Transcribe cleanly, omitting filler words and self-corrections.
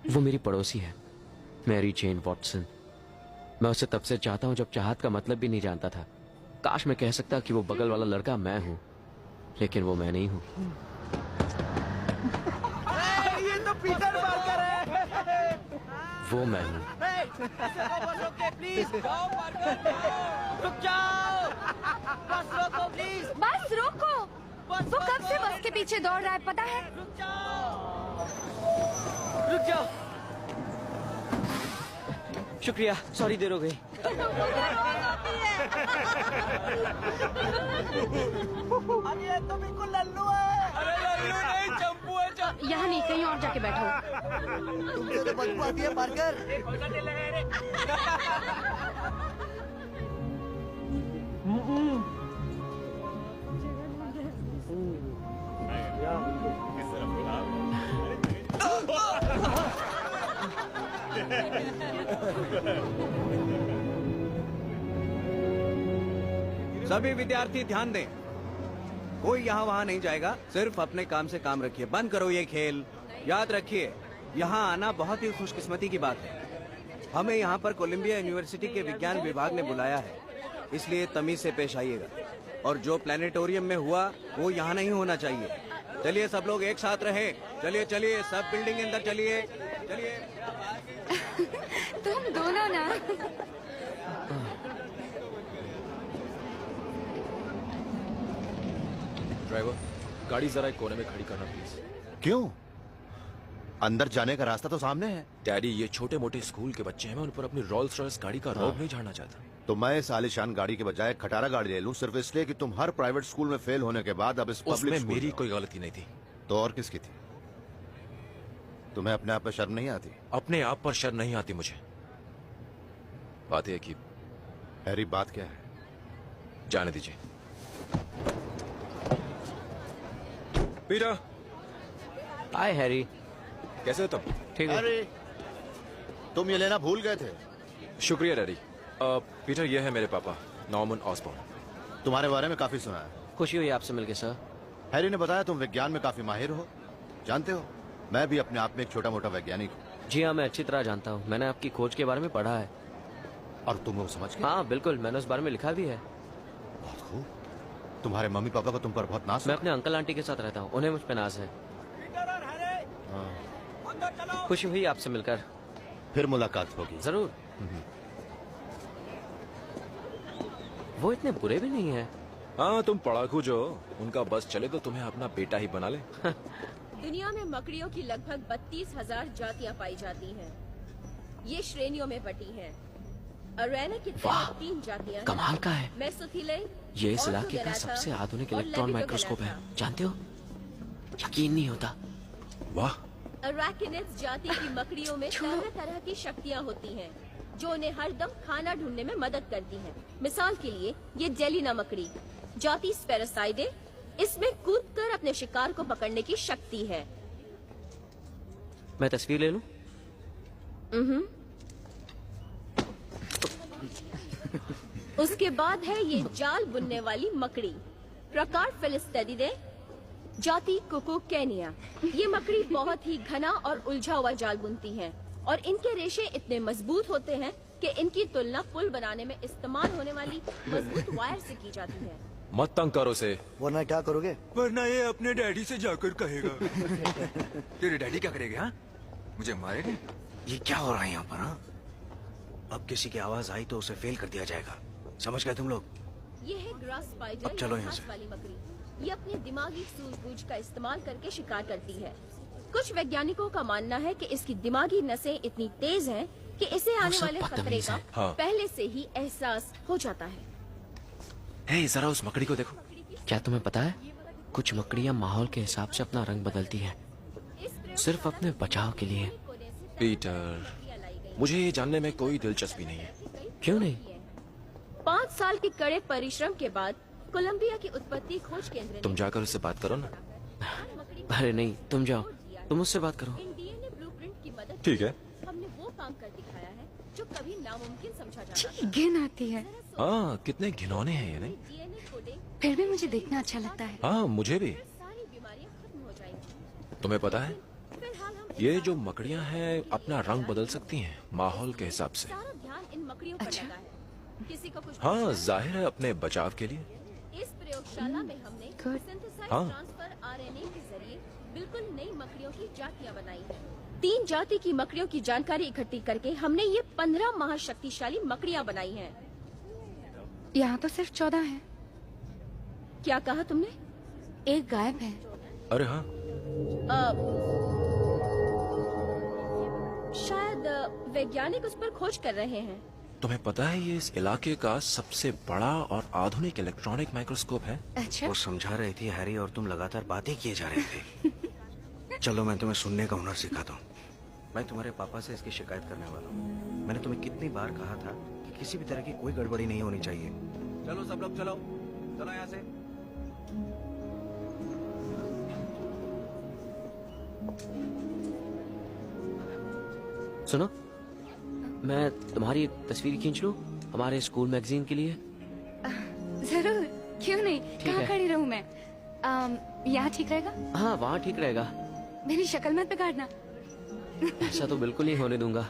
वो मेरी पड़ोसी है, मैरी जेन वॉटसन। मैं उसे तब से चाहता हूँ जब चाहत का मतलब भी नहीं जानता था। काश मैं कह सकता कि वो बगल वाला लड़का मैं हूँ, लेकिन वो मैं नहीं हूँ। ये तो पीटर पार्कर है। वो मैं हूँ। प्लीज रुक जाओ, बस रोको प्लीज, बस रोको। वो कब से बस के पीछे दौड़ रहा है पता है? रुक जाओ, रुक जाओ। शुक्रिया, सॉरी देर हो गई। अरे ये तो बिल्कुल लल्लू है। अरे लल्लू नहीं, चंपू है। यहाँ नहीं, कहीं और जाके बैठो। तुमसे तो बदबू आती है पार्कर। सभी विद्यार्थी ध्यान दें, कोई यहाँ वहाँ नहीं जाएगा, सिर्फ अपने काम से काम रखिए। बंद करो ये खेल। याद रखिए, यहाँ आना बहुत ही खुशकिस्मती की बात है। हमें यहाँ पर कोलंबिया यूनिवर्सिटी के विज्ञान विभाग ने बुलाया है, इसलिए तमीज से पेश आइएगा। और जो प्लानिटोरियम में हुआ वो यहाँ नहीं होना चाहिए। चलिए सब लोग एक साथ रहे। चलिए चलिए, सब बिल्डिंग के अंदर चलिए। चलिए। तुम दोनों ना। ड्राइवर, गाड़ी जरा एक कोने में खड़ी करना प्लीज। क्यों? अंदर जाने का रास्ता तो सामने है। डैडी, ये छोटे मोटे स्कूल के बच्चे हैं, मैं उन पर अपनी रोल्स रॉयस गाड़ी का रौब नहीं झाड़ना चाहता। तो मैं इस आलीशान गाड़ी के बजाय खटारा गाड़ी ले लूं, सिर्फ इसलिए कि तुम हर प्राइवेट स्कूल में फेल होने के बाद अब इस पब्लिक उसमें स्कूल मेरी में हो। कोई गलती नहीं थी। तो और किसकी थी? तुम्हें अपने आप पर शर्म नहीं आती? अपने आप पर शर्म नहीं आती मुझे। बात यह कि हैरी, बात क्या है? जाने दीजिए। पीटर, हाय हैरी। कैसे हो तुम? ठीक है। अरे तुम ये लेना भूल गए थे। शुक्रिया डैडी। पीटर, ये है मेरे पापा, नॉर्मन ऑसबॉर्न। तुम्हारे बारे में काफी सुना है। खुशी हुई आपसे मिलके सर। हैरी ने बताया तुम विज्ञान में काफी माहिर हो। जानते हो, मैं भी अपने आप में एक छोटा मोटा वैज्ञानिक हूँ। जी हाँ, मैं अच्छी तरह जानता हूँ। मैंने आपकी खोज के बारे में पढ़ा है। और तुम वो समझ गए? हाँ बिल्कुल, मैंने उस बारे में लिखा भी है। बहुत खूब। तुम्हारे मम्मी पापा को तुम पर बहुत नाज मैं है। अपने अंकल आंटी के साथ रहता हूँ, उन्हें मुझ पे नाज है। खुशी हुई आपसे मिलकर। फिर मुलाकात होगी जरूर। वो इतने बुरे भी नहीं है। हाँ, तुम पढ़ाकू जो हो, उनका बस चले तो तुम्हें अपना बेटा ही बना ले। दुनिया में मकड़ियों की लगभग 32,000 जातियां पाई जाती हैं। ये श्रेणियों में बटी हैं। अरेना की वाह, 3 जातियां कमाल का है। मेसोथिले, ये इस इलाके का सबसे आधुनिक इलेक्ट्रॉन माइक्रोस्कोप है, जानते हो? यकीन नहीं होता। वाह। अराकिनिड्स जाति की मकड़ियों में तरह तरह की शक्तियाँ होती हैं, जो उन्हें हर दम खाना ढूंढने में मदद करती हैं। मिसाल के लिए ये जेलिना मकड़ी, जाति स्पेरोसाइडे, इसमें कूदकर अपने शिकार को पकड़ने की शक्ति है। मैं तस्वीर ले लूं? उसके बाद है ये जाल बुनने वाली मकड़ी, प्रकार फिलिस्टेरिडे, जाति कुकुकेनिया। ये मकड़ी बहुत ही घना और उलझा हुआ जाल बुनती हैं और इनके रेशे इतने मजबूत होते हैं कि इनकी तुलना पुल बनाने में इस्तेमाल होने वाली मजबूत वायर से की जाती है। मत तंग करो उसे। वरना क्या करोगे? वरना ये अपने डैडी से जाकर कहेगा। तेरे डैडी क्या करेंगे? हाँ, मुझे मारेंगे। ये क्या हो रहा है यहाँ पर? हाँ, अब किसी की आवाज आई तो उसे फेल कर दिया जाएगा। समझ गए तुम लोग? ये है ग्रास स्पाइडर, अब चलो यहाँ घास से। वाली मकड़ी। ये अपने दिमागी सूझबूझ का इस्तेमाल करके शिकार करती है। कुछ वैज्ञानिकों का मानना है कि इसकी दिमागी नसें इतनी तेज हैं कि इसे आने सब वाले खतरे बदतमीज का हैं। हाँ। पहले से ही एहसास हो जाता है। हे, जरा उस मकड़ी को देखो। क्या तुम्हें पता है, कुछ मकड़ियाँ माहौल के हिसाब से अपना रंग बदलती हैं, सिर्फ अपने बचाव के लिए। पीटर, मुझे ये जानने में कोई दिलचस्पी नहीं है। क्यों नहीं? 5 साल के कड़े परिश्रम के बाद कोलंबिया की उत्पत्ति खोज केंद्र ने तुम जाकर उससे बात करो ना। अरे नहीं, तुम जाओ, तुम मुझसे बात करो। इन डीएनए ब्लूप्रिंट की मदद ठीक है। से हमने वो काम कर दिखाया है जो कभी नामुमकिन समझा जाता था। घिन आती है, हाँ, कितने घिनौने हैं ये, नहीं? डीएनए कोडिंग फिर भी मुझे देखना अच्छा लगता है। हाँ, मुझे भी। सारी बीमारियां खत्म हो जाएंगी। तुम्हें पता है, फिलहाल हम ये जो मकड़ियां हैं अपना रंग बदल सकती हैं माहौल के हिसाब से। सारा ध्यान इन मकड़ियों पर लगा है। किसी को कुछ हाँ, पूछना है? जाहिर है अपने बचाव के लिए। इस प्रयोगशाला में हमने Good. सिंथेसाइज्ड हाँ। ट्रांसफर आरएनए के जरिए बिल्कुल नई मकड़ियों की जातियां बनाई हैं। 3 जाति की मकड़ियों की जानकारी इकट्ठी करके हमने ये 15 महाशक्तिशाली मकड़ियां बनाई हैं। यहाँ तो सिर्फ 14 है। क्या कहा तुमने? एक गायब है। अरे हाँ, शायद वैज्ञानिक उस पर खोज कर रहे हैं। तुम्हें पता है ये इस इलाके का सबसे बड़ा और आधुनिक इलेक्ट्रॉनिक माइक्रोस्कोप है। अच्छा, वो समझा रही थी हैरी और तुम लगातार बातें किए जा रहे थे। चलो मैं तुम्हें सुनने का हुनर सिखाता हूँ। मैं तुम्हारे पापा से इसकी शिकायत करने वाला हूँ। मैंने तुम्हें कितनी बार कहा था कि किसी भी तरह की कोई गड़बड़ी नहीं होनी चाहिए। चलो सब लोग चलो, चलो यहाँ से। सुनो, मैं तुम्हारी एक तस्वीर खींच लूं हमारे स्कूल मैगजीन के लिए। जरूर, क्यों नहीं। कहाँ है। खड़ी रहूँ मैं? यहाँ ठीक रहेगा? हाँ, वहाँ ठीक रहेगा। मेरी शक्ल मत बिगाड़ना। ऐसा तो बिल्कुल नहीं होने दूंगा।